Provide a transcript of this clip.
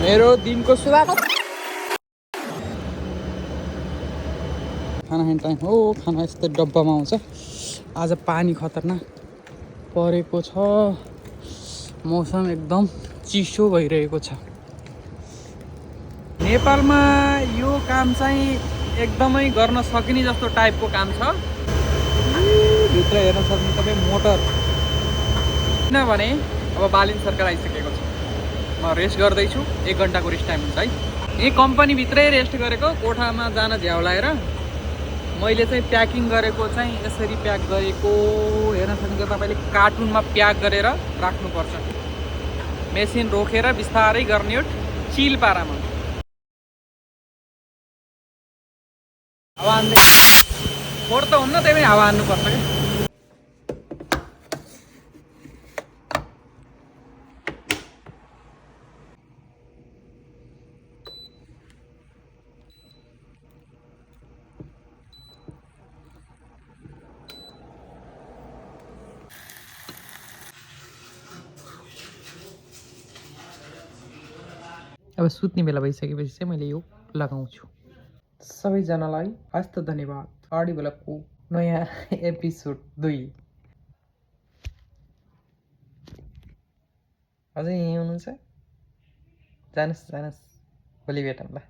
मेरो दिनको सुरुवात खाना खाने टाइम हो। खाना यस्तो डब्बामा आउँछ। आज पानी खतरनाक परेको छ। मौसम एकदम चिसो भइरहेको छ। नेपालमा यो काम चाहिँ एकदमै गर्न सकिने जस्तो टाइपको काम छ। भित्र हेर्न सक्ने तपाईँ मोटर। किनभने अब बालिन सरकार आइसकेको छ। म रेस्ट गर्दैछु। 1 घन्टाको रेस्ट टाइम हुन्छ है। यही कम्पनीभित्रै रेस्ट गरेको कोठामा जान झ्याउलाएर मैले चाहिँ प्याकिङ गरेको चाहिँ यसरी प्याक गरेको हेर्न सक्नुहुन्छ तपाईँले। कार्टुनमा प्याक गरेर राख्नुपर्छ। मेसिन रोकेर बिस्तारै गर्ने हो चिल पारामा। हावा हान्दै फोहोर त हुन्न, त्यही पनि हावा हान्नुपर्छ क्या। अब सुत्ने बेला भइसकेपछि चाहिँ मैले यो लगाउँछु। सबैजनालाई हस्त धन्यवाद। अडिबलको नयाँ एपिसोड 2 अझै यहीँ हुनुहुन्छ? जानुहोस् भोलि भेटौँला।